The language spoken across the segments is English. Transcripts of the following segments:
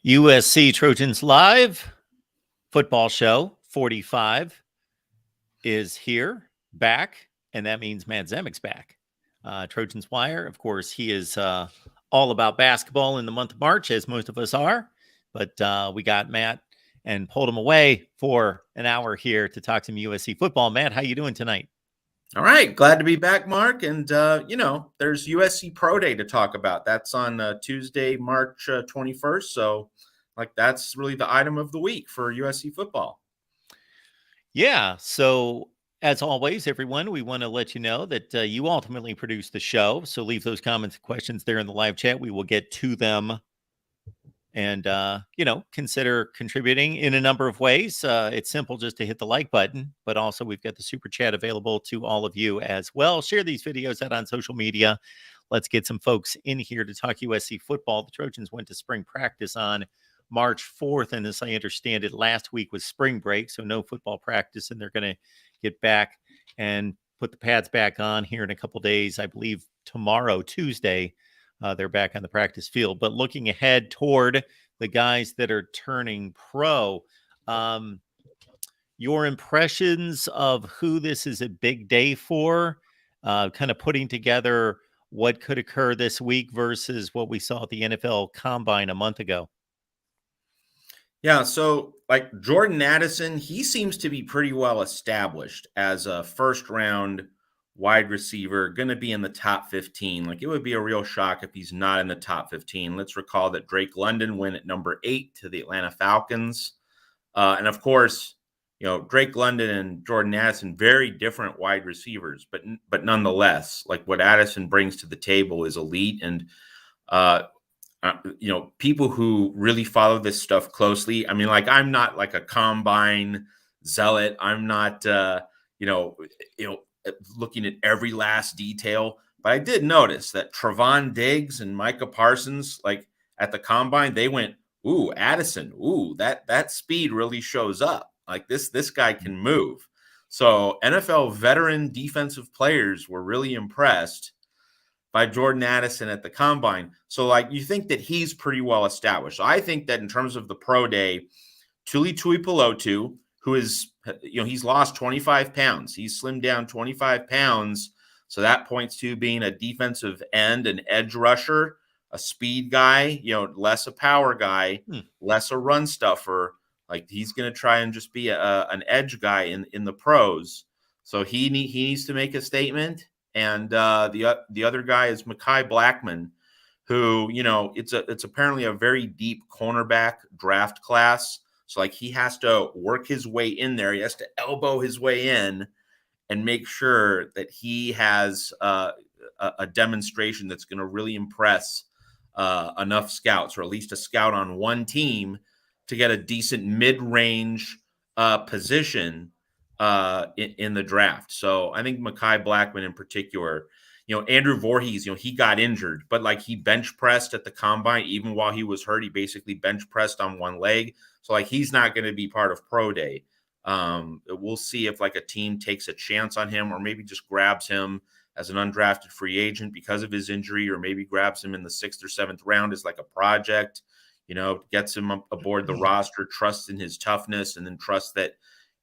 USC Trojans Live football show 45 is here, back, and that means Matt Zemek's back. Trojans Wire, of course, he is all about basketball in the month of March, as most of us are, but we got Matt and pulled him away for an hour here to talk some USC football. Matt, how you doing tonight? All right, glad to be back, Mark. And, there's USC Pro Day to talk about. That's on Tuesday, March 21st. So, that's really the item of the week for USC football. Yeah, so as always, everyone, we want to let you know that you ultimately produce the show. So leave those comments and questions there in the live chat. We will get to them and, consider contributing in a number of ways. It's simple just to hit the like button, but also we've got the super chat available to all of you as well. Share these videos out on social media. Let's get some folks in here to talk USC football. The Trojans went to spring practice on March 4th, and as I understand it, last week was spring break, so no football practice, and they're going to get back and put the pads back on here in a couple days. I believe tomorrow, Tuesday, they're back on the practice field. But looking ahead toward the guys that are turning pro, your impressions of who this is a big day for, kind of putting together what could occur this week versus what we saw at the NFL Combine a month ago. Yeah, so Jordan Addison, he seems to be pretty well established as a first-round wide receiver, going to be in the top 15. It would be a real shock if he's not in the top 15. Let's recall that Drake London went at number 8 to the Atlanta Falcons. And of course, Drake London and Jordan Addison, very different wide receivers, but nonetheless, what Addison brings to the table is elite. And, people who really follow this stuff closely, I mean, I'm not a combine zealot. I'm not, looking at every last detail, but I did notice that Trevon Diggs and Micah Parsons, at the combine, they went, ooh, Addison, ooh, that speed really shows up. This guy can move. So NFL veteran defensive players were really impressed by Jordan Addison at the combine. So you think that he's pretty well established. So I think that in terms of the pro day, Tuli Tuipulotu, who is, he's lost 25 pounds. He's slimmed down 25 pounds. So that points to being a defensive end, an edge rusher, a speed guy, less a power guy, less a run stuffer. He's going to try and just be an edge guy in the pros. So he needs to make a statement. And the other guy is Mekhi Blackmon, who, it's apparently a very deep cornerback draft class. So he has to work his way in there. He has to elbow his way in and make sure that he has a demonstration that's going to really impress enough scouts, or at least a scout on one team, to get a decent mid-range position in the draft. So I think Mekhi Blackmon in particular, Andrew Voorhees, he got injured, but he bench pressed at the combine. Even while he was hurt, he basically bench pressed on one leg. So he's not going to be part of pro day. We'll see if a team takes a chance on him, or maybe just grabs him as an undrafted free agent because of his injury, or maybe grabs him in the 6th or 7th round as a project, gets him aboard the roster, trusts in his toughness, and then trusts that,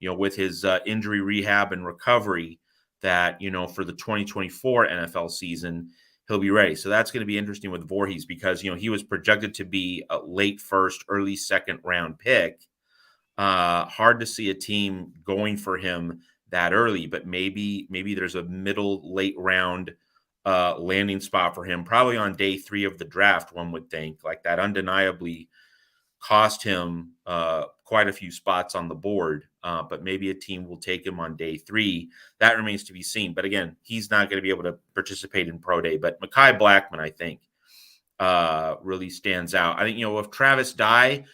with his injury rehab and recovery, that, for the 2024 NFL season, he'll be ready. So that's going to be interesting with Voorhees, because, he was projected to be a late 1st, early 2nd round pick. Hard to see a team going for him that early, but maybe there's a late round landing spot for him, probably on day 3 of the draft, one would think. That undeniably cost him quite a few spots on the board, but maybe a team will take him on day 3. That remains to be seen. But again, he's not going to be able to participate in pro day. But Mekhi Blackmon, I think, really stands out. I think, if Travis Dye,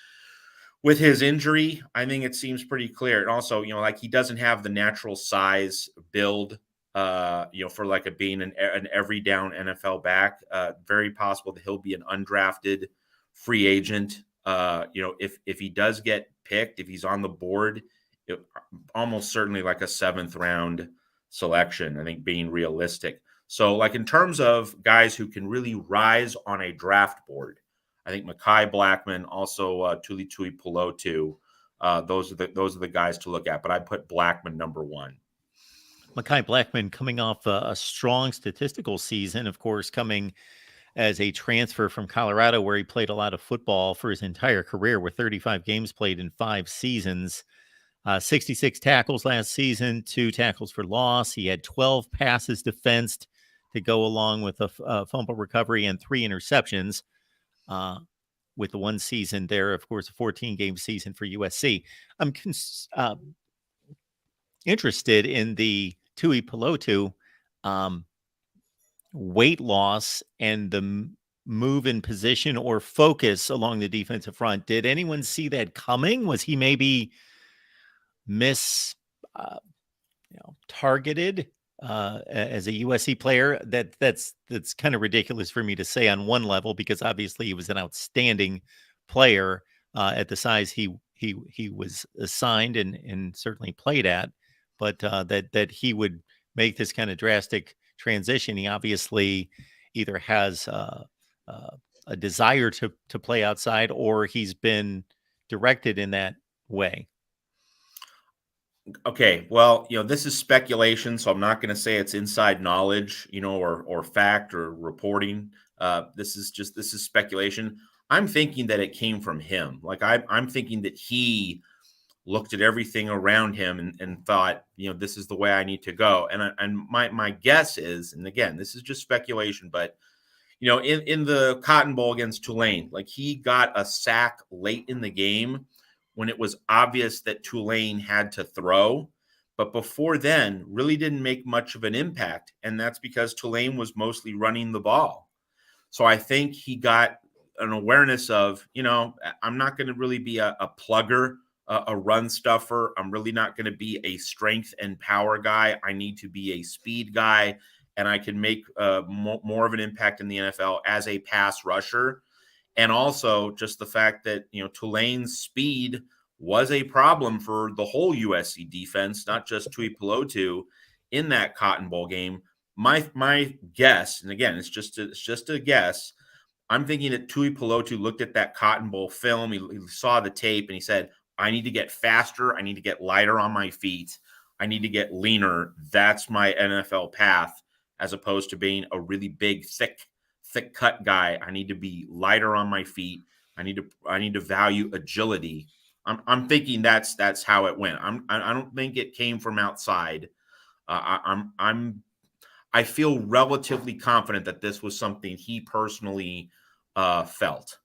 with his injury, I think it seems pretty clear. And also, he doesn't have the natural size build, for being an every down NFL back. Very possible that he'll be an undrafted free agent. If he does get picked, if he's on the board, almost certainly a 7th round selection, I think, being realistic. So in terms of guys who can really rise on a draft board, I think Mekhi Blackman, also Tuli Tuipulotu. Those are the guys to look at. But I put Blackman number one. Mekhi Blackman coming off a strong statistical season, of course, coming as a transfer from Colorado, where he played a lot of football for his entire career, with 35 games played in 5 seasons. 66 tackles last season, 2 tackles for loss. He had 12 passes defensed to go along with a fumble recovery and 3 interceptions. With the one season there, of course, a 14-game season for USC. I'm interested in the Tuipulotu weight loss and the move in position or focus along the defensive front. Did anyone see that coming? Was he maybe targeted as a USC player? That's kind of ridiculous for me to say on one level, because obviously he was an outstanding player at the size he was assigned and certainly played at, but that he would make this kind of drastic transition. He obviously either has a desire to play outside, or he's been directed in that way. Okay, well, this is speculation, so I'm not going to say it's inside knowledge, or fact or reporting. This is speculation. I'm thinking that it came from him. Like I'm thinking that he looked at everything around him and thought, this is the way I need to go. And my guess is, and again, this is just speculation, but in the Cotton Bowl against Tulane, like he got a sack late in the game when it was obvious that Tulane had to throw, but before then really didn't make much of an impact. And that's because Tulane was mostly running the ball. So I think he got an awareness of, I'm not going to really be a plugger, a run stuffer. I'm really not going to be a strength and power guy. I need to be a speed guy, and I can make more of an impact in the NFL as a pass rusher. And also just the fact that, Tulane's speed was a problem for the whole USC defense, not just Tuipulotu in that Cotton Bowl game. My guess, and again, it's just a guess, I'm thinking that Tuipulotu looked at that Cotton Bowl film, he saw the tape, and he said, I need to get faster, I need to get lighter on my feet, I need to get leaner. That's my NFL path, as opposed to being a really big, thick cut guy. I need to be lighter on my feet. I need to value agility. I'm thinking that's how it went. I don't think it came from outside. I feel relatively confident that this was something he personally felt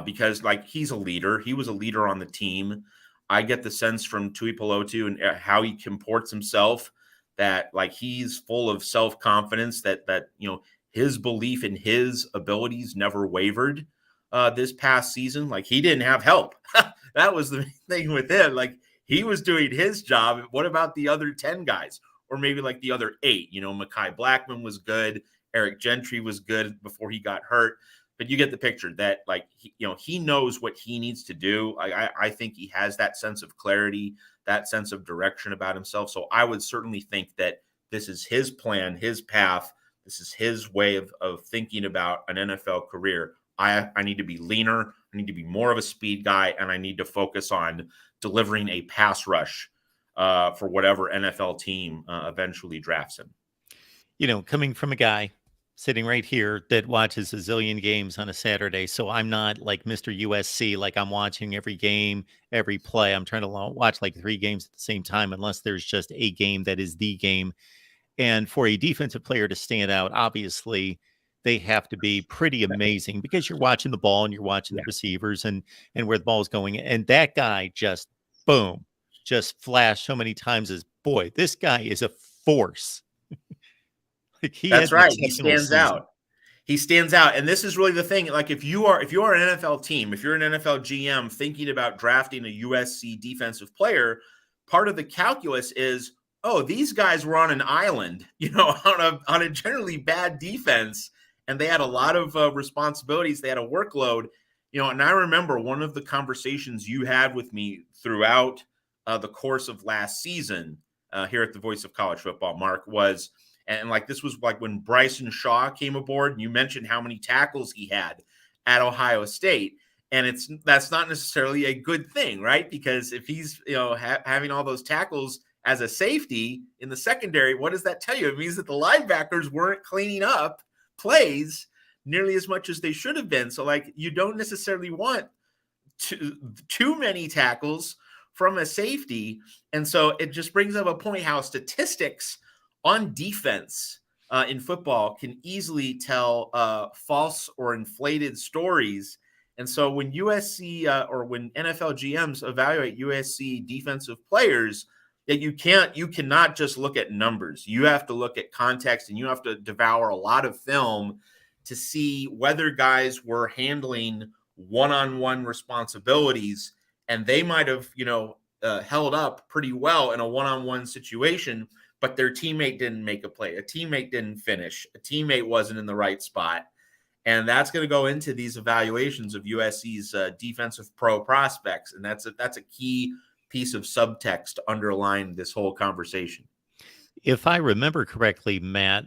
because like he's a leader. He was a leader on the team. I get the sense from Tuipulotu and how he comports himself that like he's full of self-confidence, that his belief in his abilities never wavered this past season. Like he didn't have help. That was the thing with him. Like he was doing his job. What about the other 10 guys? Or maybe like the other 8, Mekhi Blackman was good. Eric Gentry was good before he got hurt. But you get the picture that like, he knows what he needs to do. I think he has that sense of clarity, that sense of direction about himself. So I would certainly think that this is his plan, his path. This is his way of thinking about an NFL career. I need to be leaner. I need to be more of a speed guy, and I need to focus on delivering a pass rush for whatever NFL team eventually drafts him. Coming from a guy sitting right here that watches a zillion games on a Saturday, so I'm not like Mr. USC, like I'm watching every game, every play. I'm trying to watch like 3 games at the same time, unless there's just a game that is the game. And for a defensive player to stand out, obviously, they have to be pretty amazing, because you're watching the ball and you're watching the receivers and where the ball is going. And that guy just, boom, just flashed so many times as, boy, this guy is a force. Like That's right. He stands out. He stands out. And this is really the thing. Like if you're an NFL team, if you're an NFL GM thinking about drafting a USC defensive player, part of the calculus is, oh, these guys were on an island, on a generally bad defense, and they had a lot of responsibilities. They had a workload, and I remember one of the conversations you had with me throughout the course of last season here at the Voice of College Football, Mark, was, and like this was like when Bryson Shaw came aboard, and you mentioned how many tackles he had. at Ohio State. And that's not necessarily a good thing, right? Because if he's, having all those tackles as a safety in the secondary, what does that tell you? It means that the linebackers weren't cleaning up plays nearly as much as they should have been. So, like, you don't necessarily want too many tackles from a safety. And so it just brings up a point how statistics on defense in football can easily tell false or inflated stories. And so when USC or when NFL GMs evaluate USC defensive players, that you cannot just look at numbers. You have to look at context, and you have to devour a lot of film to see whether guys were handling one-on-one responsibilities, and they might have, held up pretty well in a one-on-one situation, but their teammate didn't make a play. A teammate didn't finish. A teammate wasn't in the right spot. And that's going to go into these evaluations of USC's defensive pro prospects. And that's a key piece of subtext underlying this whole conversation. If I remember correctly, Matt,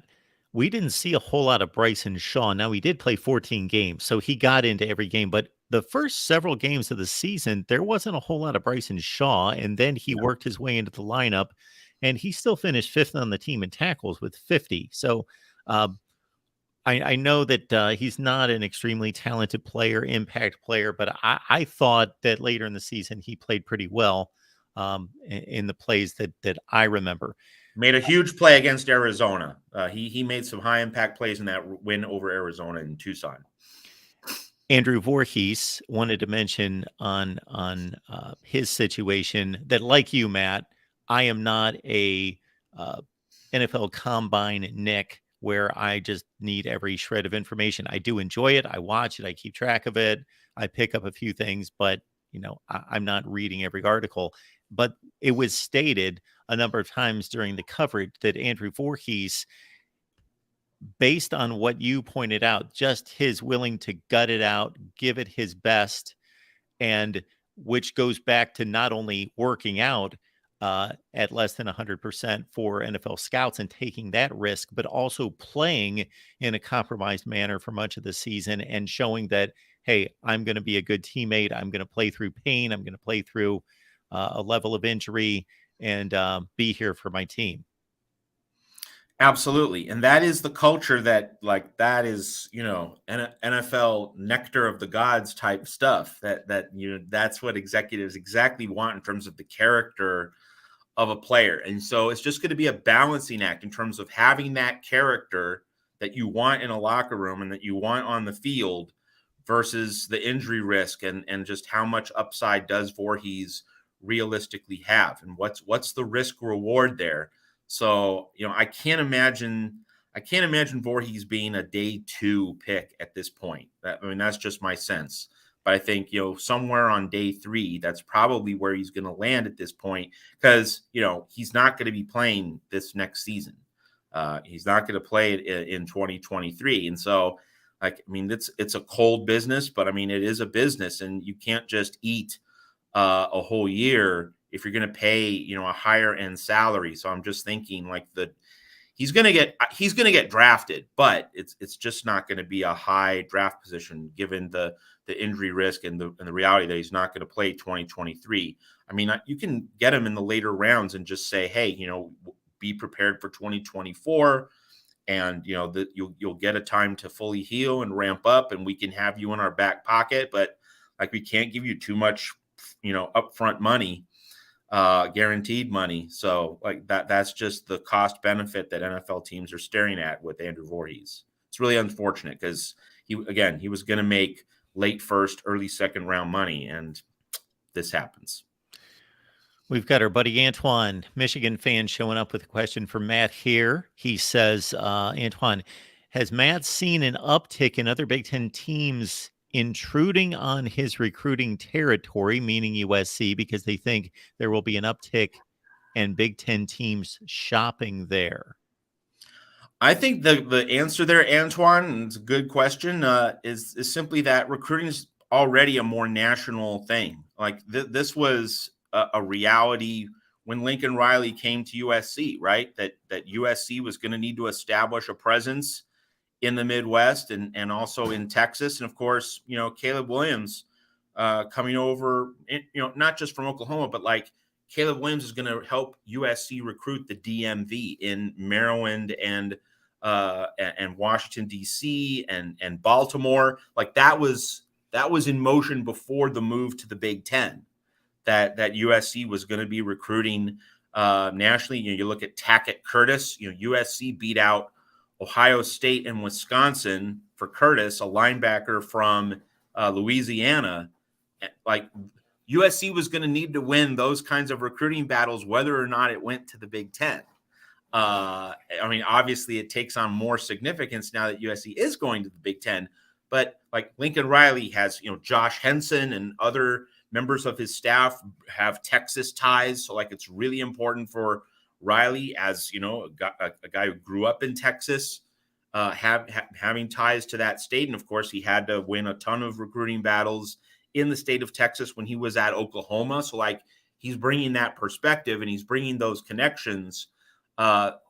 we didn't see a whole lot of Bryson Shaw. Now, he did play 14 games, so he got into every game. But the first several games of the season, there wasn't a whole lot of Bryson Shaw. And then he worked his way into the lineup, and he still finished fifth on the team in tackles with 50. So I know that he's not an extremely talented player, impact player, but I thought that later in the season he played pretty well in the plays that I remember. Made a huge play against Arizona. He made some high impact plays in that win over Arizona in Tucson. Andrew Voorhees wanted to mention on his situation that, like you, Matt, I am not a NFL Combine Nick, where I just need every shred of information. I do enjoy it. I watch it. I keep track of it. I pick up a few things, but I'm not reading every article. But it was stated a number of times during the coverage that Andrew Voorhees, based on what you pointed out, just his willing to gut it out, give it his best, and which goes back to not only working out at less than 100% for NFL scouts and taking that risk, but also playing in a compromised manner for much of the season and showing that, hey, I'm going to be a good teammate. I'm going to play through pain. I'm going to play through a level of injury and be here for my team. Absolutely. And that is the culture that is, NFL nectar of the gods type stuff that's what executives exactly want in terms of the character of a player. And so it's just going to be a balancing act in terms of having that character that you want in a locker room and that you want on the field versus the injury risk and just how much upside does Voorhees realistically have, and what's the risk reward there. So, I can't imagine Voorhees being a day 2 pick at this point. That's just my sense. But I think, somewhere on day 3, that's probably where he's going to land at this point, because, he's not going to be playing this next season. He's not going to play it in 2023. And so, it's a cold business, but it is a business, and you can't just eat a whole year if you're going to pay, a higher end salary. So I'm just thinking he's going to get drafted, but it's just not going to be a high draft position given the injury risk and the reality that he's not going to play 2023. You can get him in the later rounds and just say, hey, be prepared for 2024. And, you'll get a time to fully heal and ramp up, and we can have you in our back pocket, but we can't give you too much, upfront money, guaranteed money. So that's just the cost benefit that NFL teams are staring at with Andrew Voorhees. It's really unfortunate because he was going to make late first, early second round money, and this happens. We've got our buddy Antoine, Michigan fan, showing up with a question for Matt here. He says, Antoine, has Matt seen an uptick in other Big Ten teams intruding on his recruiting territory, meaning USC, because they think there will be an uptick and Big Ten teams shopping there? I think the answer there, Antoine, and it's a good question, is simply that recruiting is already a more national thing. This was a reality when Lincoln Riley came to USC, right? That USC was going to need to establish a presence in the Midwest and also in Texas. And of course, Caleb Williams coming over, not just from Oklahoma, but like Caleb Williams is going to help USC recruit the DMV in Maryland and Washington, D.C. and Baltimore. Like that was in motion before the move to the Big Ten, that USC was going to be recruiting nationally. You look at Tackett Curtis. USC beat out Ohio State and Wisconsin for Curtis, a linebacker from Louisiana. Like USC was going to need to win those kinds of recruiting battles, whether or not it went to the Big Ten. I mean, obviously it takes on more significance now that USC is going to the Big Ten, but like Lincoln Riley has, Josh Henson and other members of his staff have Texas ties. So like, it's really important for Riley, as a guy who grew up in Texas, having ties to that state. And of course, he had to win a ton of recruiting battles in the state of Texas when he was at Oklahoma. So like, he's bringing that perspective and he's bringing those connections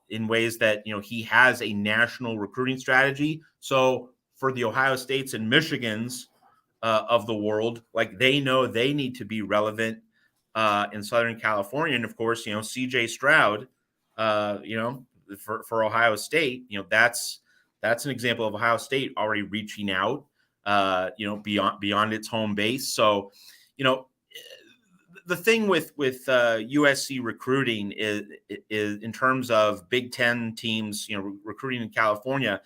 in ways that, he has a national recruiting strategy. So for the Ohio States and Michigans of the world, like they know they need to be relevant in Southern California. And of course, CJ Stroud, for Ohio State, that's an example of Ohio State already reaching out, beyond its home base. So, the thing with USC recruiting is in terms of Big Ten teams, recruiting in California,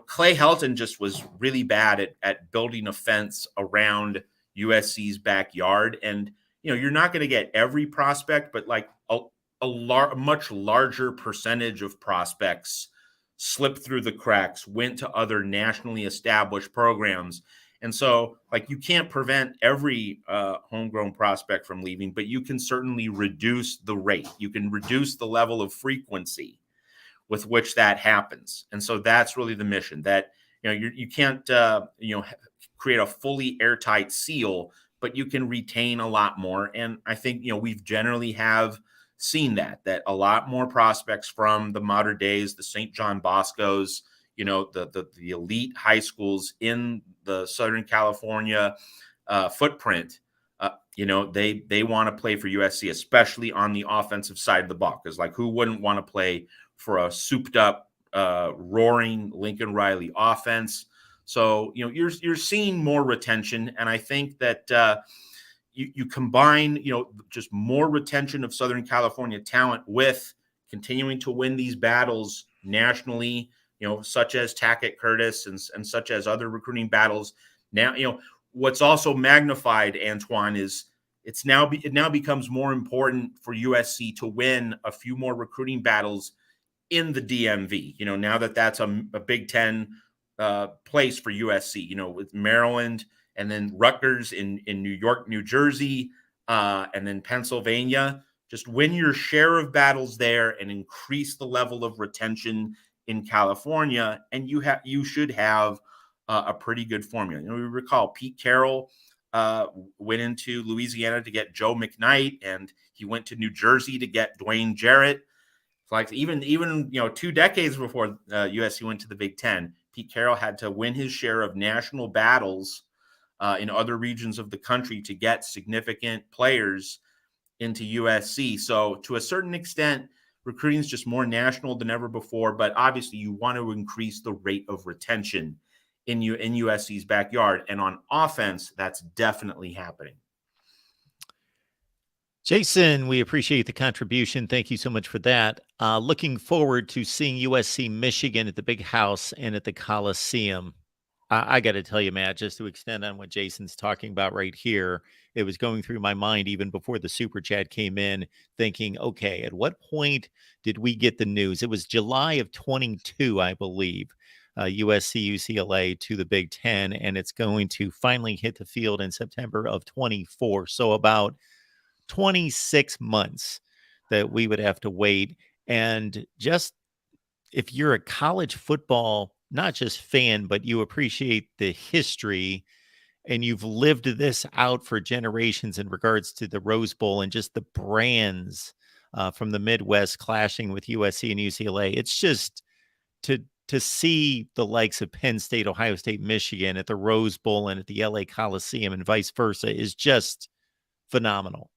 Clay Helton just was really bad at building a fence around USC's backyard. And, you're not going to get every prospect, but like a much larger percentage of prospects slipped through the cracks, went to other nationally established programs. And so, like, you can't prevent every homegrown prospect from leaving, but you can certainly reduce the rate. You can reduce the level of frequency with which that happens. And so that's really the mission, that, you can't, create a fully airtight seal, but you can retain a lot more. And I think, we've generally have seen that a lot more prospects from the modern days, the St. John Boscos, the elite high schools in the Southern California footprint, they want to play for USC, especially on the offensive side of the ball. Because like, who wouldn't want to play for a souped up, roaring Lincoln Riley offense? So, you're seeing more retention. And I think that you combine, just more retention of Southern California talent with continuing to win these battles nationally, such as Tackett Curtis and such as other recruiting battles. Now, what's also magnified, Antoine, is it now becomes more important for USC to win a few more recruiting battles in the DMV. Now that that's a Big Ten place for USC, with Maryland and then Rutgers in New York, New Jersey, and then Pennsylvania. Just win your share of battles there and increase the level of retention in California, and you should have a pretty good formula. We recall Pete Carroll went into Louisiana to get Joe McKnight, and he went to New Jersey to get Dwayne Jarrett. Like even 2 decades before USC went to the Big Ten, Pete Carroll had to win his share of national battles in other regions of the country to get significant players into USC. So to a certain extent, recruiting is just more national than ever before, but obviously you want to increase the rate of retention in USC's backyard. And on offense, that's definitely happening. Jason, we appreciate the contribution. Thank you so much for that. Looking forward to seeing USC Michigan at the Big House and at the Coliseum. I got to tell you, Matt, just to extend on what Jason's talking about right here, it was going through my mind even before the super chat came in, thinking, okay, at what point did we get the news? It was July of 22, I believe, USC UCLA to the Big Ten, and it's going to finally hit the field in September of 24. So about 26 months that we would have to wait. And just if you're a college football, not just fan, but you appreciate the history and you've lived this out for generations in regards to the Rose Bowl and just the brands from the Midwest clashing with USC and UCLA, it's just to to see the likes of Penn State, Ohio State, Michigan at the Rose Bowl and at the LA Coliseum and vice versa is just phenomenal.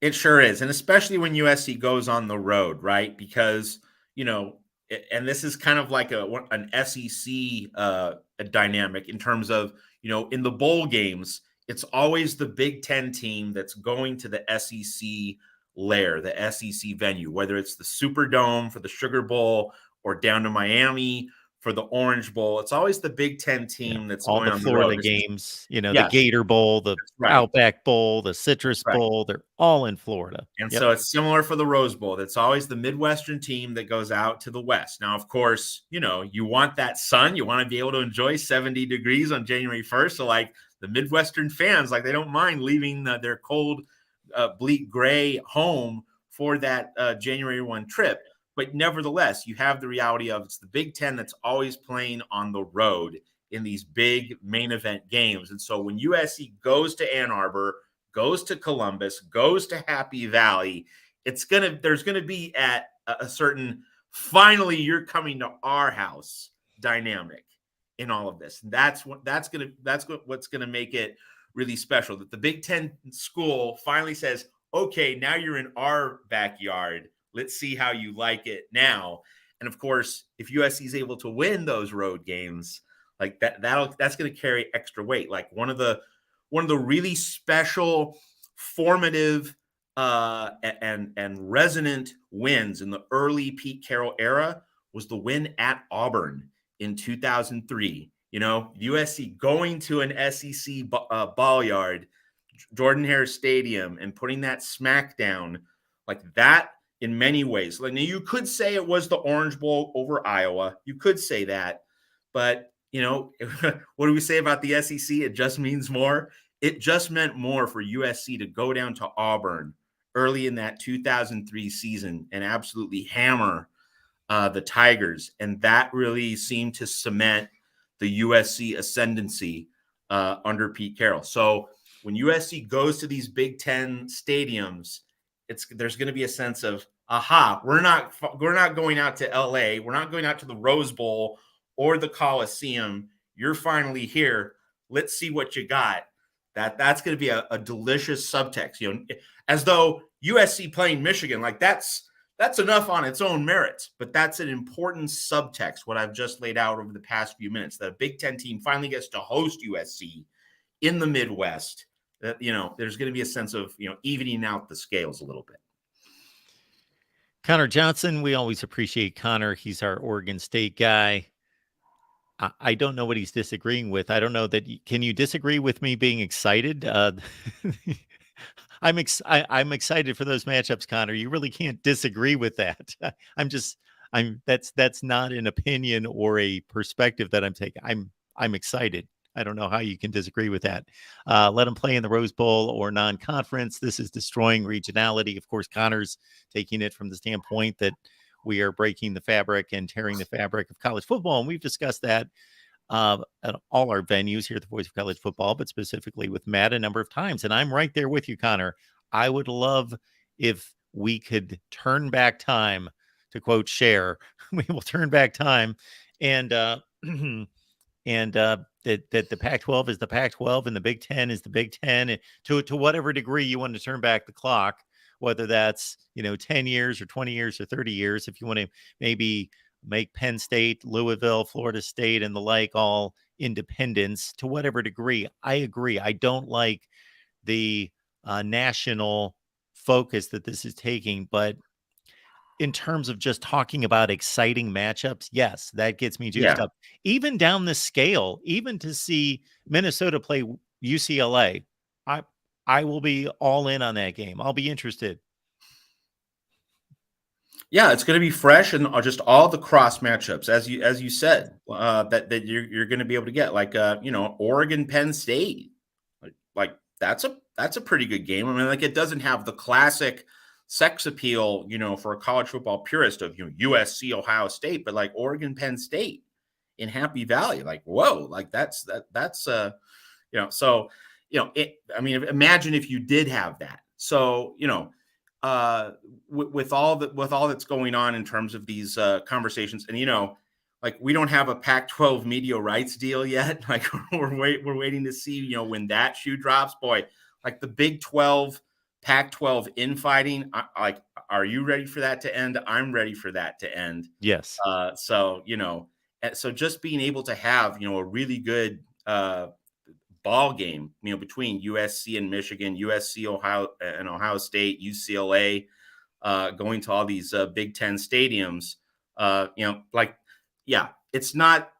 It sure is. And especially when USC goes on the road, right? Because, and this is kind of like an SEC a dynamic in terms of, in the bowl games, it's always the Big Ten team that's going to the SEC lair, the SEC venue, whether it's the Superdome for the Sugar Bowl or down to Miami for the Orange Bowl. It's always the Big Ten team that's all going the on Florida the road. games, the Yes, Gator Bowl, the right. Outback Bowl, the Citrus Right. Bowl, they're all in Florida. And so it's similar for the Rose Bowl. It's always the Midwestern team that goes out to the West. Now, of course, you want that sun. You want to be able to enjoy 70 degrees on January 1st. So like the Midwestern fans, like they don't mind leaving their cold, bleak gray home for that January 1 trip. But nevertheless, you have the reality of it's the Big Ten that's always playing on the road in these big main event games. And so when USC goes to Ann Arbor, goes to Columbus, goes to Happy Valley, there's gonna be at a certain finally you're coming to our house dynamic in all of this. That's what's gonna make it really special. That the Big Ten school finally says, okay, now you're in our backyard. Let's see how you like it now. And of course, if USC is able to win those road games, like that's going to carry extra weight. Like one of the really special, formative, and resonant wins in the early Pete Carroll era was the win at Auburn in 2003. USC going to an SEC ball yard, Jordan Hare Stadium, and putting that smack down like that. In many ways, like now you could say it was the Orange Bowl over Iowa. You could say that, but what do we say about the SEC? It just means more. It just meant more for USC to go down to Auburn early in that 2003 season and absolutely hammer the Tigers, and that really seemed to cement the USC ascendancy under Pete Carroll. So when USC goes to these Big Ten stadiums, there's going to be a sense of, aha, we're not going out to LA. We're not going out to the Rose Bowl or the Coliseum. You're finally here. Let's see what you got. That's going to be a delicious subtext, as though USC playing Michigan, like that's enough on its own merits, but that's an important subtext, what I've just laid out over the past few minutes, that a Big Ten team finally gets to host USC in the Midwest. That, there's going to be a sense of, evening out the scales a little bit. Connor Johnson, we always appreciate Connor. He's our Oregon State guy. I don't know what he's disagreeing with. I don't know that. Can you disagree with me being excited? I'm excited for those matchups, Connor. You really can't disagree with that. That's not an opinion or a perspective that I'm taking. I'm excited. I don't know how you can disagree with that. Let them play in the Rose Bowl or non-conference. This is destroying regionality. Of course, Connor's taking it from the standpoint that we are breaking the fabric and tearing the fabric of college football. And we've discussed that at all our venues here at the Voice of College Football, but specifically with Matt a number of times. And I'm right there with you, Connor. I would love if we could turn back time, to quote Cher. We will turn back time and that the Pac-12 is the Pac-12 and the Big Ten is the Big Ten, to whatever degree you want to turn back the clock, whether that's 10 years or 20 years or 30 years. If you want to maybe make Penn State, Louisville, Florida State, and the like all independents, to whatever degree, I agree. I don't like the national focus that this is taking, but in terms of just talking about exciting matchups, yes, that gets me juiced up. Even down the scale, even to see Minnesota play UCLA, I will be all in on that game. I'll be interested. Yeah, it's going to be fresh and just all the cross matchups, as you said, that you're going to be able to get, like Oregon Penn State, like that's a pretty good game. I mean, like it doesn't have the classic sex appeal, for a college football purist of USC Ohio State, but like Oregon Penn State in Happy Valley, like whoa, like that's so I mean, imagine if you did have that. So with all that's going on in terms of these conversations, and like we don't have a Pac-12 media rights deal yet. Like we're waiting to see, when that shoe drops. Boy, like the Big 12, Pac-12 infighting. Like, are you ready for that to end? I'm ready for that to end. Yes. So just being able to have, a really good ball game, between USC and Michigan, USC, Ohio State, UCLA, going to all these Big Ten stadiums, it's not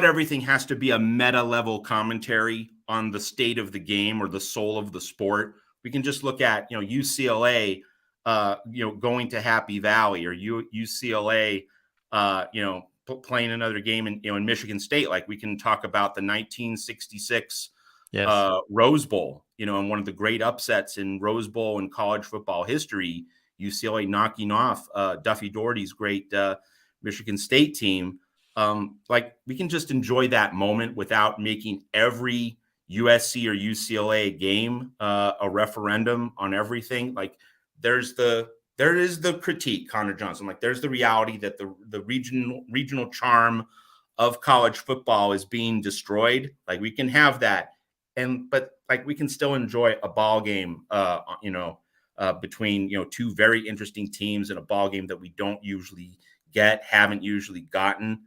everything has to be a meta level commentary on the state of the game or the soul of the sport. We can just look at, UCLA, going to Happy Valley, or UCLA, playing another game in Michigan State. Like we can talk about the 1966 Rose Bowl, and one of the great upsets in Rose Bowl and college football history, UCLA knocking off Duffy Doherty's great Michigan State team. Like we can just enjoy that moment without making every USC or UCLA game a referendum on everything. Like there is the critique, Connor Johnson. Like there's the reality that the regional charm of college football is being destroyed. Like we can have that, but like we can still enjoy a ball game, between two very interesting teams, in a ball game that we don't usually haven't usually gotten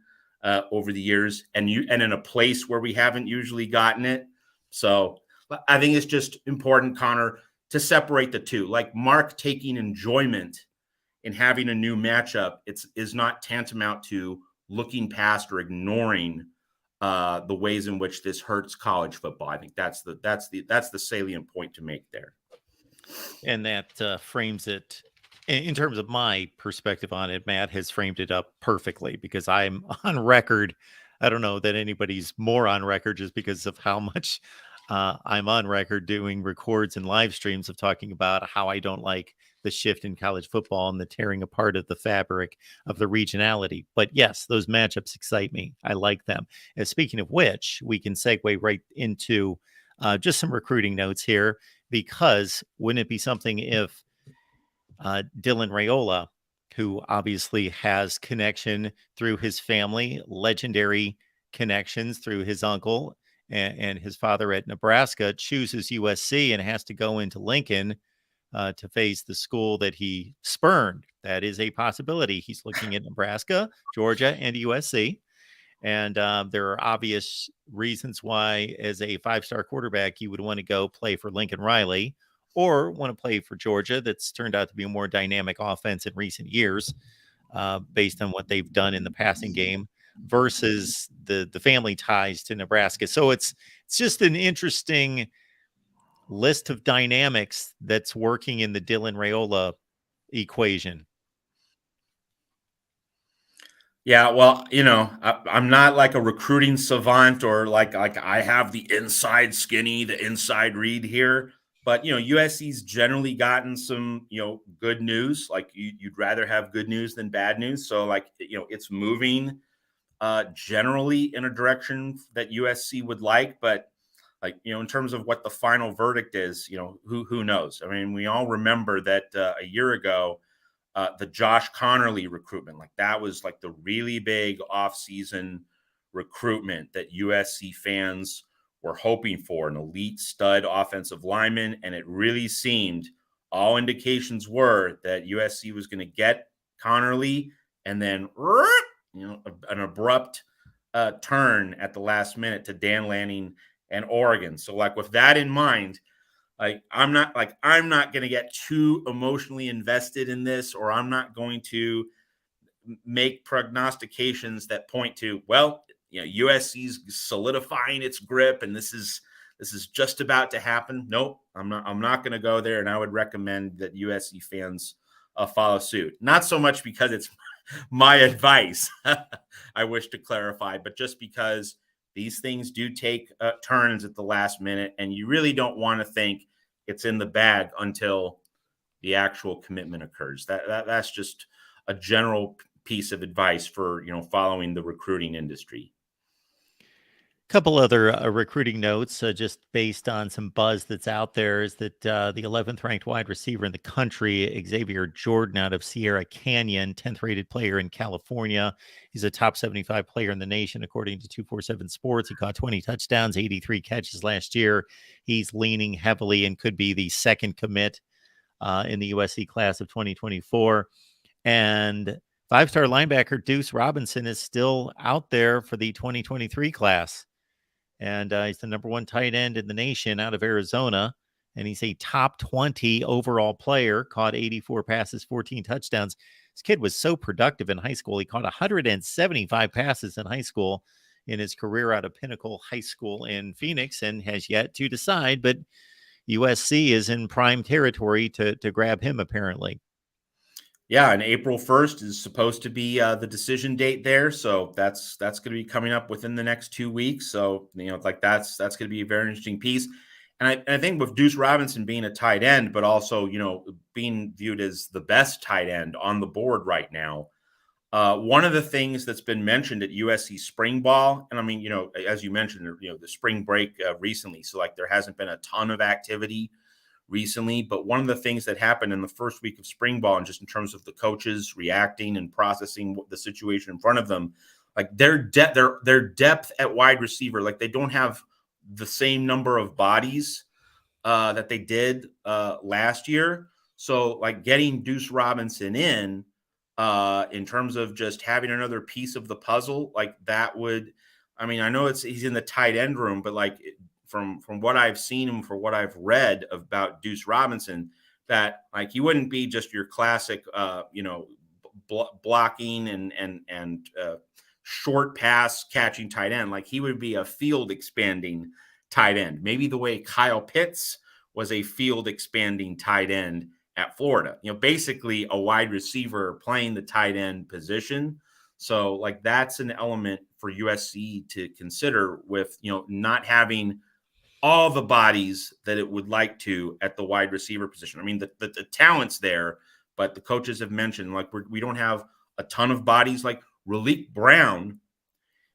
over the years, and in a place where we haven't usually gotten it. So I think it's just important, Connor, to separate the two. Like Mark taking enjoyment in having a new matchup, is not tantamount to looking past or ignoring the ways in which this hurts college football. I think that's the salient point to make there. And that frames it in terms of my perspective on it. Matt has framed it up perfectly, because I'm on record. I don't know that anybody's more on record, just because of how much I'm on record doing records and live streams of talking about how I don't like the shift in college football and the tearing apart of the fabric of the regionality. But yes, those matchups excite me. I like them. And speaking of which, we can segue right into just some recruiting notes here, because wouldn't it be something if Dylan Raiola, who obviously has connection through his family, legendary connections through his uncle and his father at Nebraska, chooses USC and has to go into Lincoln to face the school that he spurned? That is a possibility. He's looking at Nebraska, Georgia, and USC. And there are obvious reasons why, as a five-star quarterback, you would want to go play for Lincoln Riley, or want to play for Georgia. That's turned out to be a more dynamic offense in recent years, based on what they've done in the passing game, versus the family ties to Nebraska. So it's just an interesting list of dynamics that's working in the Dylan Raiola equation. Yeah, well, I'm not like a recruiting savant, or like I have the inside the inside read here. But USC's generally gotten some good news. Like you'd rather have good news than bad news. So like it's moving generally in a direction that USC would like. But like in terms of what the final verdict is, who knows? I mean, we all remember that a year ago, the Josh Connerly recruitment, like that was like the really big offseason recruitment that USC fans were hoping for, an elite stud offensive lineman. And it really seemed, all indications were, that USC was going to get Connerly, and then an abrupt turn at the last minute to Dan Lanning and Oregon. So like with that in mind, I'm not going to get too emotionally invested in this, or I'm not going to make prognostications that point to, well, USC's solidifying its grip and this is just about to happen. Nope, I'm not going to go there. And I would recommend that USC fans follow suit. Not so much because it's my advice, I wish to clarify, but just because these things do take turns at the last minute, and you really don't want to think it's in the bag until the actual commitment occurs. That's just a general piece of advice for following the recruiting industry. Couple other recruiting notes, just based on some buzz that's out there, is that the 11th ranked wide receiver in the country, Xavier Jordan out of Sierra Canyon, 10th rated player in California. He's a top 75 player in the nation, according to 247 Sports. He caught 20 touchdowns, 83 catches last year. He's leaning heavily and could be the second commit in the USC class of 2024. And five-star linebacker Deuce Robinson is still out there for the 2023 class. And he's the number one tight end in the nation out of Arizona. And he's a top 20 overall player, caught 84 passes, 14 touchdowns. This kid was so productive in high school. He caught 175 passes in high school in his career out of Pinnacle High School in Phoenix, and has yet to decide. But USC is in prime territory to grab him, apparently. Yeah, and April 1st is supposed to be the decision date there, so that's going to be coming up within the next 2 weeks. So like that's going to be a very interesting piece. And I think with Deuce Robinson being a tight end, but also being viewed as the best tight end on the board right now, one of the things that's been mentioned at USC spring ball, and I mean as you mentioned, the spring break recently, so like there hasn't been a ton of activity recently, but one of the things that happened in the first week of spring ball, and just in terms of the coaches reacting and processing the situation in front of them, like their depth at wide receiver, like they don't have the same number of bodies that they did last year. So like getting Deuce Robinson in terms of just having another piece of the puzzle, like that would, I mean, I know he's in the tight end room, but like from what I've seen and for what I've read about Deuce Robinson, that like he wouldn't be just your classic, blocking and short pass catching tight end. Like he would be a field expanding tight end, maybe the way Kyle Pitts was a field expanding tight end at Florida. Basically a wide receiver playing the tight end position. So like that's an element for USC to consider with not having all the bodies that it would like to at the wide receiver position. I mean, the talent's there, but the coaches have mentioned like we don't have a ton of bodies. Like Raleek Brown,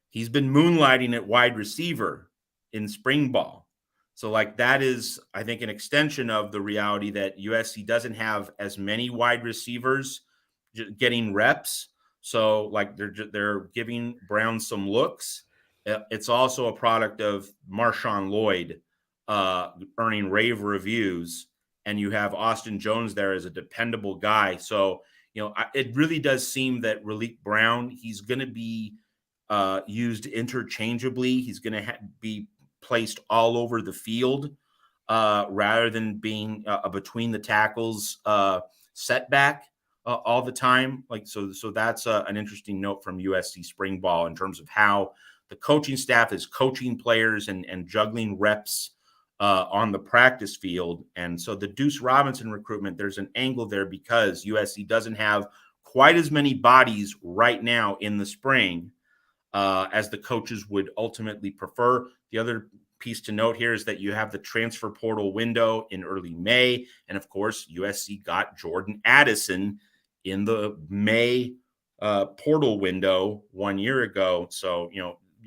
he's been moonlighting at wide receiver in spring ball. So like that is, I think, an extension of the reality that USC doesn't have as many wide receivers getting reps. So like they're giving Brown some looks. It's also a product of Marshawn Lloyd earning rave reviews, and you have Austin Jones there as a dependable guy. So, it really does seem that Raleek Brown, he's going to be used interchangeably. He's going to be placed all over the field rather than being a between the tackles setback all the time. Like so that's an interesting note from USC spring ball in terms of how the coaching staff is coaching players and juggling reps on the practice field. And so the Deuce Robinson recruitment, there's an angle there because USC doesn't have quite as many bodies right now in the spring as the coaches would ultimately prefer. The other piece to note here is that you have the transfer portal window in early May. And of course, USC got Jordan Addison in the May portal window 1 year ago. So,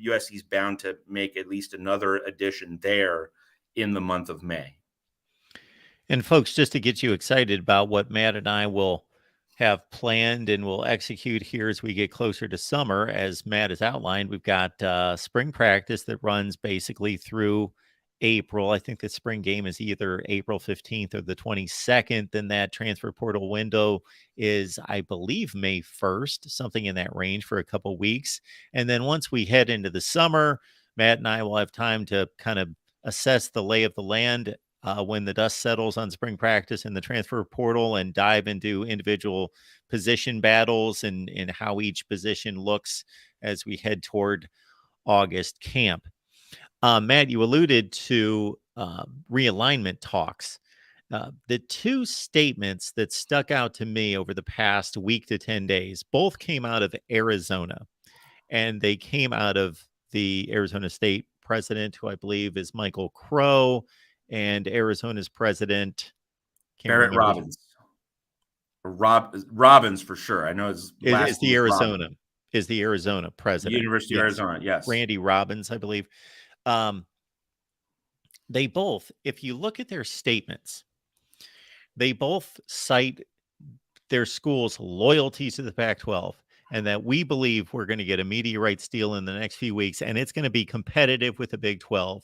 USC is bound to make at least another addition there in the month of May. And folks, just to get you excited about what Matt and I will have planned and will execute here as we get closer to summer, as Matt has outlined, we've got spring practice that runs basically through April. I think the spring game is either April 15th or the 22nd. Then that transfer portal window is, I believe, May 1st, something in that range for a couple weeks. And then once we head into the summer, Matt and I will have time to kind of assess the lay of the land when the dust settles on spring practice and the transfer portal, and dive into individual position battles and how each position looks as we head toward August camp. Matt, you alluded to realignment talks. The two statements that stuck out to me over the past week to 10 days both came out of Arizona, and they came out of the Arizona State president, who I believe is Michael Crow, and Arizona's president, Barrett Robbins. Robbins for sure. I know his last is the Arizona. is the Arizona president. University of Arizona, yes. Randy Robbins, I believe. They both, if you look at their statements, they both cite their school's loyalty to the Pac-12 and that we believe we're going to get a media rights deal in the next few weeks and it's going to be competitive with the Big 12.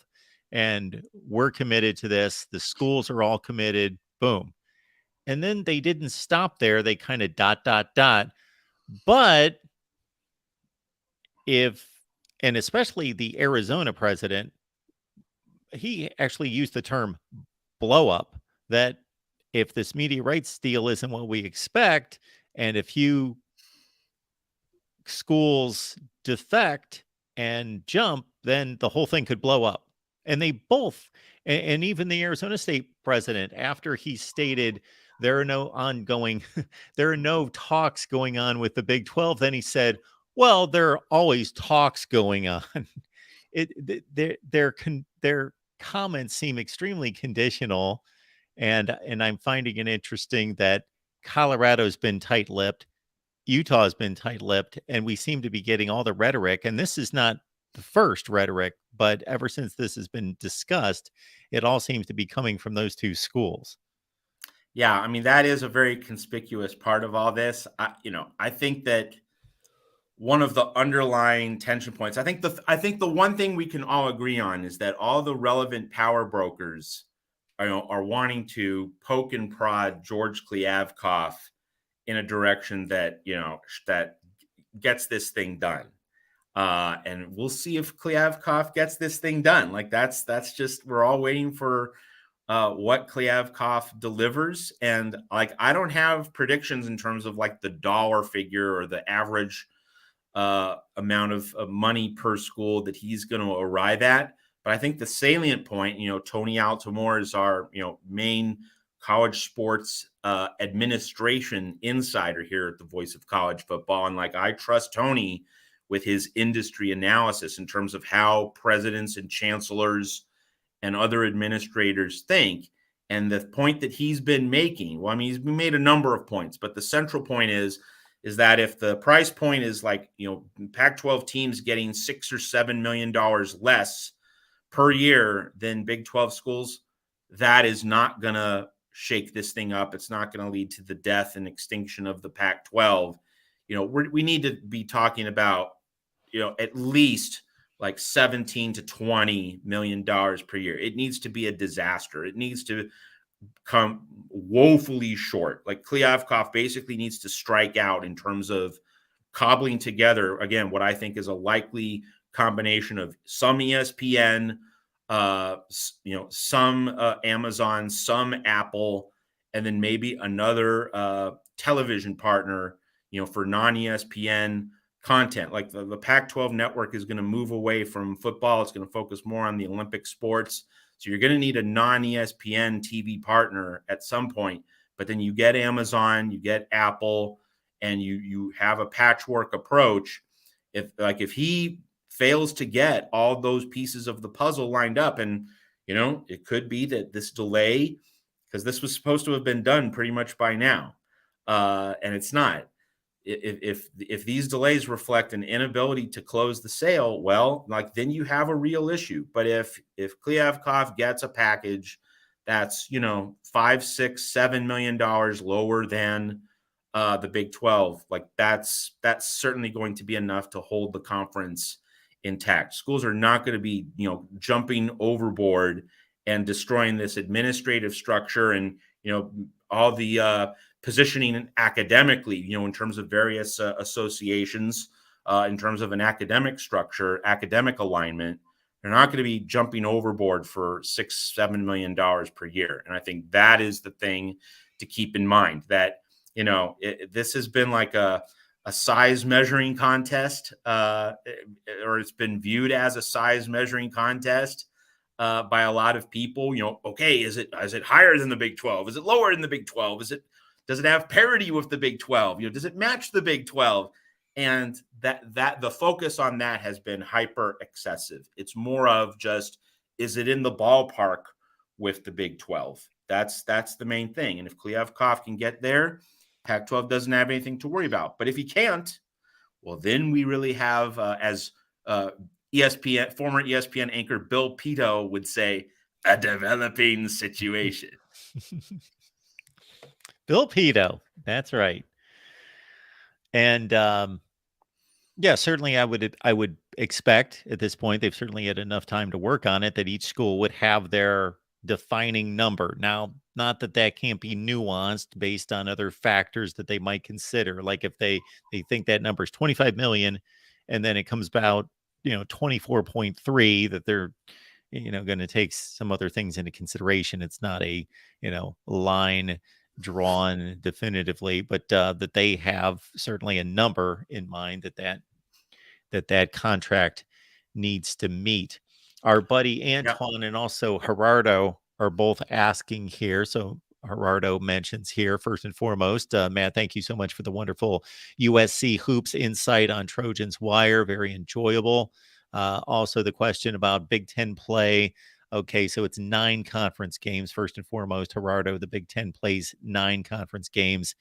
And we're committed to this. The schools are all committed. Boom. And then they didn't stop there. They kind of ... But and especially the Arizona president, he actually used the term blow up, that if this media rights deal isn't what we expect, and if you schools defect and jump, then the whole thing could blow up. And they both, and even the Arizona State president, after he stated there are no talks going on with the Big 12, then he said, well, there are always talks going on. Their comments seem extremely conditional, and I'm finding it interesting that Colorado's been tight-lipped, Utah's been tight-lipped, and we seem to be getting all the rhetoric. And this is not the first rhetoric, but ever since this has been discussed, it all seems to be coming from those two schools. Yeah, I mean, that is a very conspicuous part of all this. I think that one of the underlying tension points, I think the one thing we can all agree on is that all the relevant power brokers are wanting to poke and prod George Kliavkoff in a direction that that gets this thing done. And we'll see if Kliavkoff gets this thing done. Like that's just, we're all waiting for what Kliavkoff delivers. And like, I don't have predictions in terms of like the dollar figure or the average amount of money per school that he's going to arrive at. But I think the salient point, Tony Altomore is our, main college sports administration insider here at the Voice of College Football. And like, I trust Tony with his industry analysis in terms of how presidents and chancellors and other administrators think. And the point that he's been making, well, I mean, he's made a number of points, but the central point is that if the price point is like, Pac-12 teams getting $6 or $7 million less per year than Big 12 schools, that is not going to shake this thing up. It's not going to lead to the death and extinction of the Pac-12. We need to be talking about, at least like $17 to $20 million per year. It needs to be a disaster. It needs to come woefully short. Like Kliavkoff basically needs to strike out in terms of cobbling together, again, what I think is a likely combination of some ESPN, some Amazon, some Apple, and then maybe another television partner, for non-ESPN content. Like the Pac-12 network is going to move away from football. It's going to focus more on the Olympic sports. So you're going to need a non-ESPN TV partner at some point, but then you get Amazon, you get Apple, and you have a patchwork approach. If he fails to get all those pieces of the puzzle lined up, and it could be that this delay, because this was supposed to have been done pretty much by now, and it's not. If these delays reflect an inability to close the sale, well, like then you have a real issue. But if Kliavkoff gets a package that's $5, $6, $7 million lower than the Big 12, like that's certainly going to be enough to hold the conference intact. Schools are not going to be jumping overboard and destroying this administrative structure and all the positioning academically, in terms of various associations, in terms of an academic structure, academic alignment. They're not going to be jumping overboard for $6, $7 million per year. And I think that is the thing to keep in mind, that, this has been like a size measuring contest, or it's been viewed as a size measuring contest by a lot of people. Okay, is it higher than the Big 12? Is it lower than the Big 12? Does it have parity with the Big 12? Does it match the Big 12? And that the focus on that has been hyper excessive. It's more of just, is it in the ballpark with the Big 12? That's the main thing. And if Kliavkoff can get there, Pac-12 doesn't have anything to worry about. But if he can't, Well, then we really have, as ESPN, former ESPN anchor Bill Pito would say, a developing situation. Bill Pito. That's right. And yeah, certainly I would expect at this point, they've certainly had enough time to work on it, that each school would have their defining number. Now, not that that can't be nuanced based on other factors that they might consider. Like if they think that number is 25 million and then it comes about, 24.3, that they're going to take some other things into consideration. It's not a, line drawn definitively, but that they have certainly a number in mind that contract needs to meet. Our buddy Antoine and also Gerardo are both asking here. So Gerardo mentions here, first and foremost, Matt, thank you so much for the wonderful USC hoops insight on Trojans Wire. Very enjoyable. Also, the question about Big Ten play. Okay, so it's 9 conference games. First and foremost, Gerardo, the Big Ten plays 9 conference games.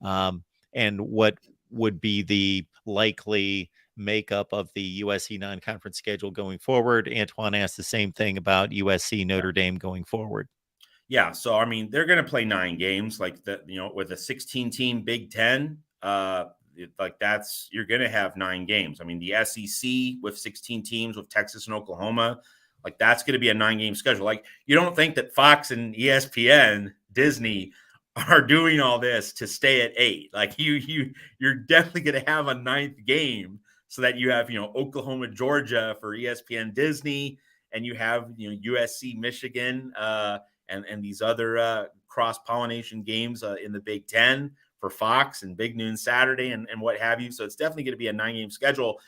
And what would be the likely makeup of the USC non-conference schedule going forward? Antoine asked the same thing about USC Notre Dame going forward. Yeah, so I mean, they're going to play 9 games, like with a 16-team Big Ten. That's, you're going to have 9 games. I mean, the SEC with 16 teams with Texas and Oklahoma, like that's going to be a 9-game schedule. Like, you don't think that Fox and ESPN, Disney are doing all this to stay at 8. Like you're definitely going to have a 9th game, so that you have, Oklahoma, Georgia for ESPN, Disney, and you have, USC, Michigan, and these other cross-pollination games in the Big Ten for Fox, and Big Noon Saturday, and what have you. So it's definitely going to be a 9-game schedule.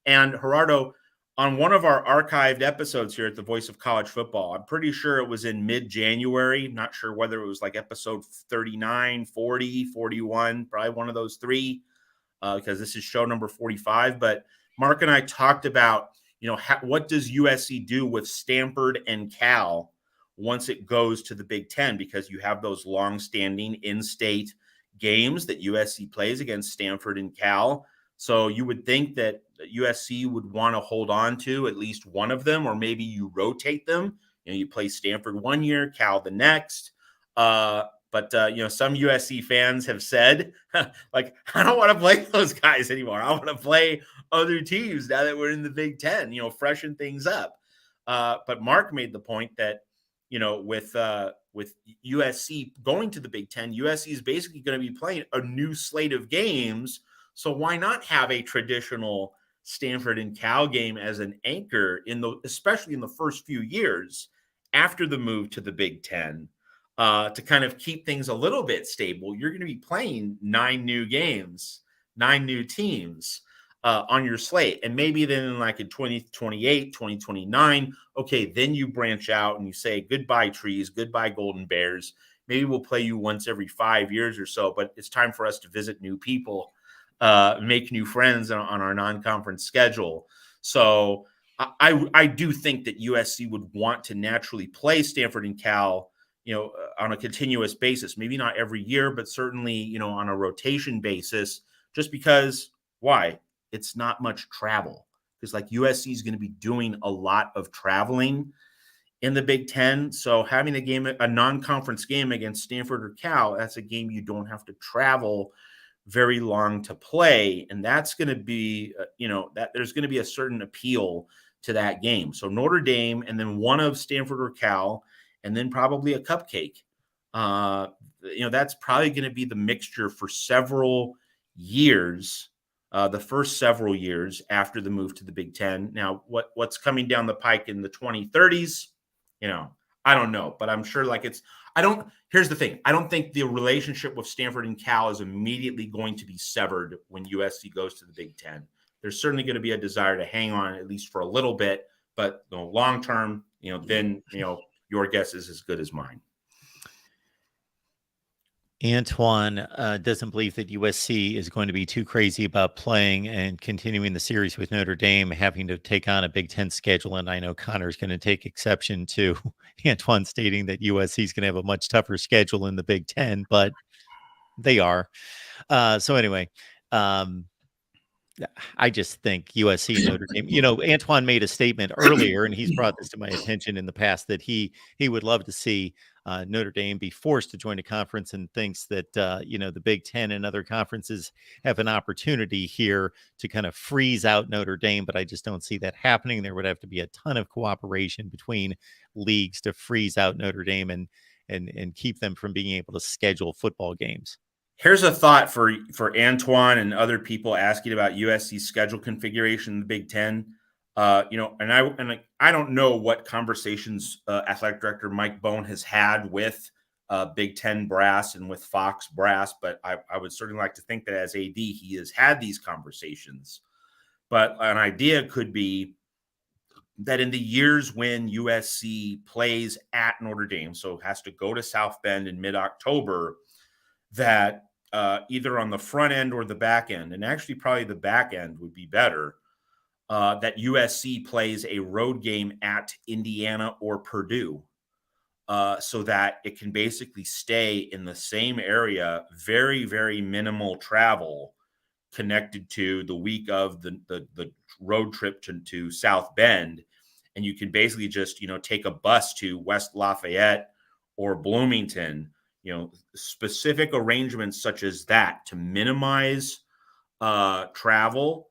And Gerardo, on one of our archived episodes here at the Voice of College Football, I'm pretty sure it was in mid-January. Not sure whether it was like episode 39, 40, 41, probably one of those 3, because this is show number 45. But Mark and I talked about, what does USC do with Stanford and Cal once it goes to the Big Ten, because you have those long-standing in-state games that USC plays against Stanford and Cal. So you would think that USC would want to hold on to at least one of them, or maybe you rotate them. You play Stanford one year, Cal the next. But some USC fans have said, like, I don't want to play those guys anymore. I want to play other teams now that we're in the Big Ten, freshen things up. But Mark made the point that, with USC going to the Big Ten, USC is basically going to be playing a new slate of games. So why not have a traditional Stanford and Cal game as an anchor especially in the first few years after the move to the Big Ten, to kind of keep things a little bit stable? You're going to be playing 9 new games, 9 new teams on your slate. And maybe then like in 2028, 2029, okay, then you branch out and you say, goodbye trees, goodbye golden bears. Maybe we'll play you once every 5 years or so, but it's time for us to visit new people, make new friends on our non-conference schedule. So I do think that USC would want to naturally play Stanford and Cal, on a continuous basis, maybe not every year, but certainly, on a rotation basis, just because why? It's not much travel, because like USC is going to be doing a lot of traveling in the Big Ten. So having a non-conference game against Stanford or Cal, that's a game you don't have to travel very long to play. And that's going to be, that there's going to be a certain appeal to that game. So Notre Dame, and then one of Stanford or Cal, and then probably a cupcake. That's probably going to be the mixture for several years, the first several years after the move to the Big Ten. Now, what's coming down the pike in the 2030s, I don't know, but I'm sure here's the thing. I don't think the relationship with Stanford and Cal is immediately going to be severed when USC goes to the Big Ten. There's certainly going to be a desire to hang on at least for a little bit, but long term, then, your guess is as good as mine. Antoine doesn't believe that USC is going to be too crazy about playing and continuing the series with Notre Dame, having to take on a Big Ten schedule. And I know Connor's going to take exception to Antoine stating that USC is going to have a much tougher schedule in the Big Ten, but they are. So anyway, I just think USC and Notre Dame, Antoine made a statement earlier, and he's brought this to my attention in the past that he would love to see Notre Dame be forced to join a conference, and thinks that, the Big Ten and other conferences have an opportunity here to kind of freeze out Notre Dame. But I just don't see that happening. There would have to be a ton of cooperation between leagues to freeze out Notre Dame and keep them from being able to schedule football games. Here's a thought for Antoine and other people asking about USC's schedule configuration in the Big Ten. And I don't know what conversations athletic director Mike Bohn has had with Big Ten brass and with Fox brass, but I would certainly like to think that as AD he has had these conversations. But an idea could be that in the years when USC plays at Notre Dame, so has to go to South Bend in mid-October, that either on the front end or the back end, and actually probably the back end would be better, that USC plays a road game at Indiana or Purdue, so that it can basically stay in the same area, very, very minimal travel connected to the week of the road trip to South Bend. And you can basically just, take a bus to West Lafayette or Bloomington, specific arrangements such as that to minimize travel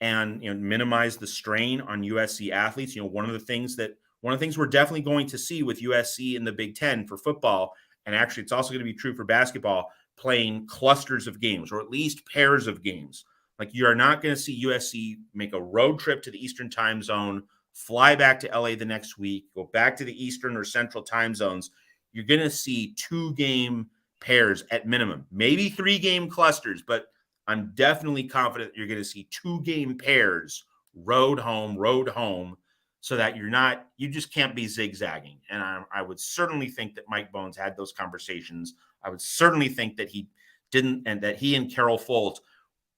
and minimize the strain on USC athletes. One of the things we're definitely going to see with USC in the Big Ten for football, and actually it's also going to be true for basketball, playing clusters of games or at least pairs of games. Like, you are not going to see USC make a road trip to the Eastern time zone, fly back to LA the next week, go back to the Eastern or Central time zones. You're going to see 2-game pairs at minimum, maybe 3-game clusters, but I'm definitely confident you're going to see 2-game pairs, road home, so that you just can't be zigzagging. And I would certainly think that Mike Bohn's had those conversations. I would certainly think that he didn't, and that he and Carol Folt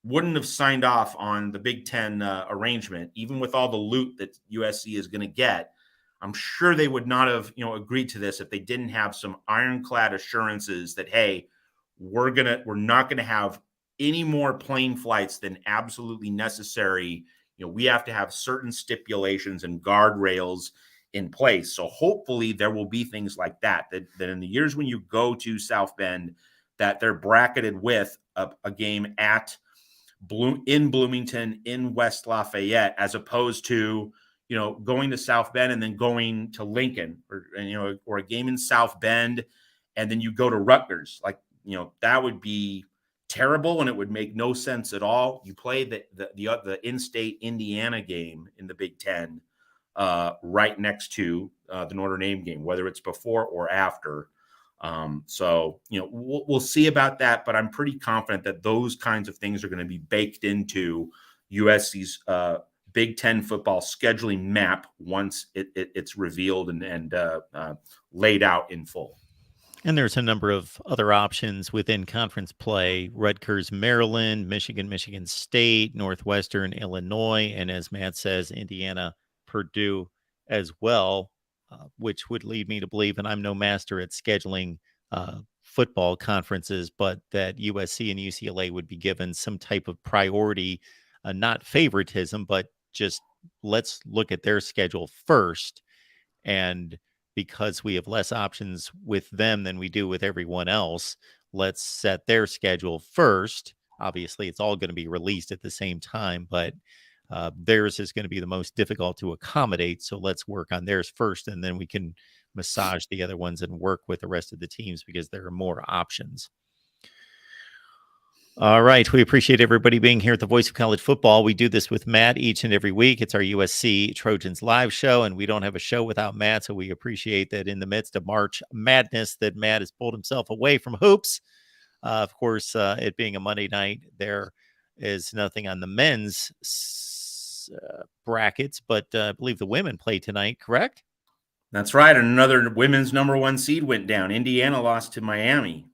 wouldn't have signed off on the Big Ten arrangement, even with all the loot that USC is going to get. I'm sure they would not have, agreed to this if they didn't have some ironclad assurances that, hey, we're not going to have any more plane flights than absolutely necessary. We have to have certain stipulations and guardrails in place. So hopefully there will be things like that in the years when you go to South Bend, that they're bracketed with a game in Bloomington, in West Lafayette, as opposed to, going to South Bend and then going to Lincoln, or a game in South Bend and then you go to Rutgers. Like, that would be terrible, and it would make no sense at all. You play the in-state Indiana game in the Big Ten right next to the Notre Dame game, whether it's before or after. So we'll see about that, but I'm pretty confident that those kinds of things are going to be baked into USC's Big Ten football scheduling map once it's revealed and laid out in full. And there's a number of other options within conference play: Rutgers, Maryland; Michigan State; Northwestern, Illinois; and, as Matt says, Indiana, Purdue as well, which would lead me to believe, and I'm no master at scheduling football conferences, but that USC and UCLA would be given some type of priority, not favoritism, but just let's look at their schedule first. And because we have less options with them than we do with everyone else, let's set their schedule first. Obviously, it's all going to be released at the same time, but theirs is going to be the most difficult to accommodate. So let's work on theirs first, and then we can massage the other ones and work with the rest of the teams because there are more options. All right. We appreciate everybody being here at the Voice of College Football. We do this with Matt each and every week. It's our USC Trojans live show, and we don't have a show without Matt. So we appreciate that in the midst of March Madness that Matt has pulled himself away from hoops. Of course, it being a Monday night, there is nothing on the men's brackets, but I believe the women play tonight, correct? That's right. And another women's number 1 seed went down. Indiana lost to Miami.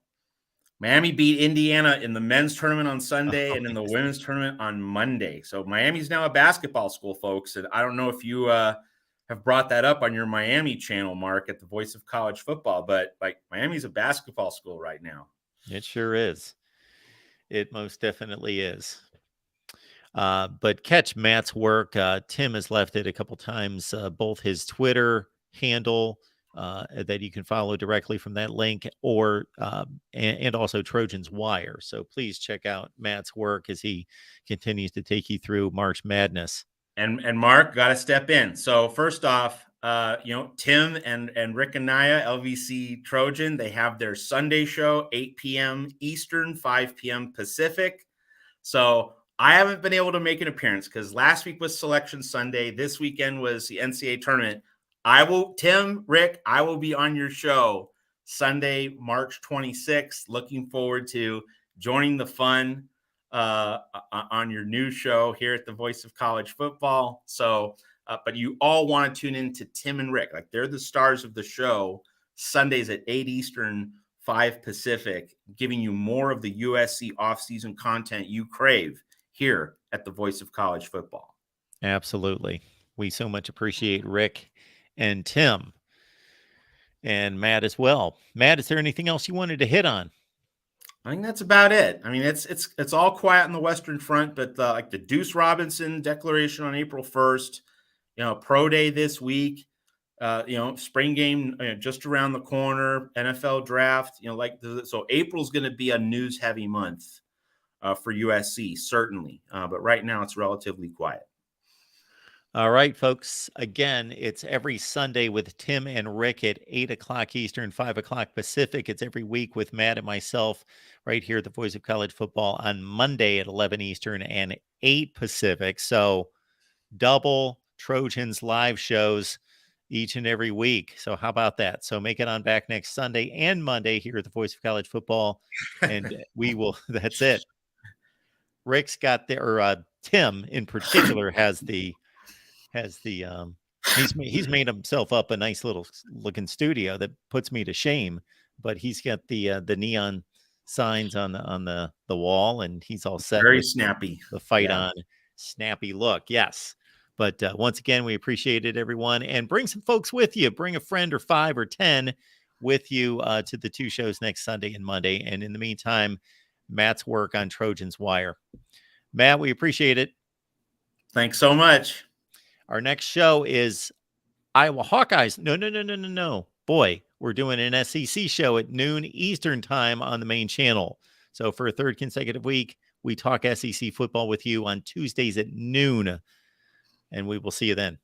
Miami beat Indiana in the men's tournament on Sunday and in the women's tournament on Monday. So Miami's now a basketball school, folks. And I don't know if you have brought that up on your Miami channel, Mark, at the Voice of College Football, but Miami's a basketball school right now. It sure is. It most definitely is. But catch Matt's work. Tim has left it a couple times, both his Twitter handle that you can follow directly from that link, or and also Trojans Wire. So please check out Matt's work as he continues to take you through March Madness. And Mark, got to step in. So first off, Tim and Rick and Naya, LVC Trojan, they have their Sunday show, 8 p.m. Eastern, 5 p.m. Pacific. So I haven't been able to make an appearance because last week was Selection Sunday. This weekend was the NCAA tournament. Tim, Rick, I will be on your show Sunday, March 26th. Looking forward to joining the fun on your new show here at the Voice of College Football. So, but you all want to tune in to Tim and Rick. Like, they're the stars of the show. Sundays at 8 Eastern, 5 Pacific, giving you more of the USC offseason content you crave here at the Voice of College Football. Absolutely. We so much appreciate Rick and Tim and Matt as well. Matt, is there anything else you wanted to hit on? I think that's about it. I mean, it's all quiet on the Western Front, but like the Deuce Robinson declaration on April 1st, pro day this week, spring game just around the corner, NFL draft, so April's going to be a news heavy month for USC, certainly. But right now it's relatively quiet. All right, folks. Again, it's every Sunday with Tim and Rick at 8 o'clock Eastern, 5 o'clock Pacific. It's every week with Matt and myself right here at the Voice of College Football on Monday at 11 Eastern and 8 Pacific. So double Trojans live shows each and every week. So how about that? So make it on back next Sunday and Monday here at the Voice of College Football. And we will, that's it. Rick's got Tim in particular he's made himself up a nice little looking studio that puts me to shame, but he's got the neon signs on the wall, and he's all set. Very snappy. The fight on snappy look. Yes. But once again, we appreciate it, everyone, and bring some folks with you. Bring a friend or 5 or 10 with you to the 2 shows next Sunday and Monday. And in the meantime, Matt's work on Trojans Wire. Matt, we appreciate it. Thanks so much. Our next show is Iowa Hawkeyes. No. Boy, we're doing an SEC show at noon Eastern time on the main channel. So for a 3rd consecutive week, we talk SEC football with you on Tuesdays at noon. And we will see you then.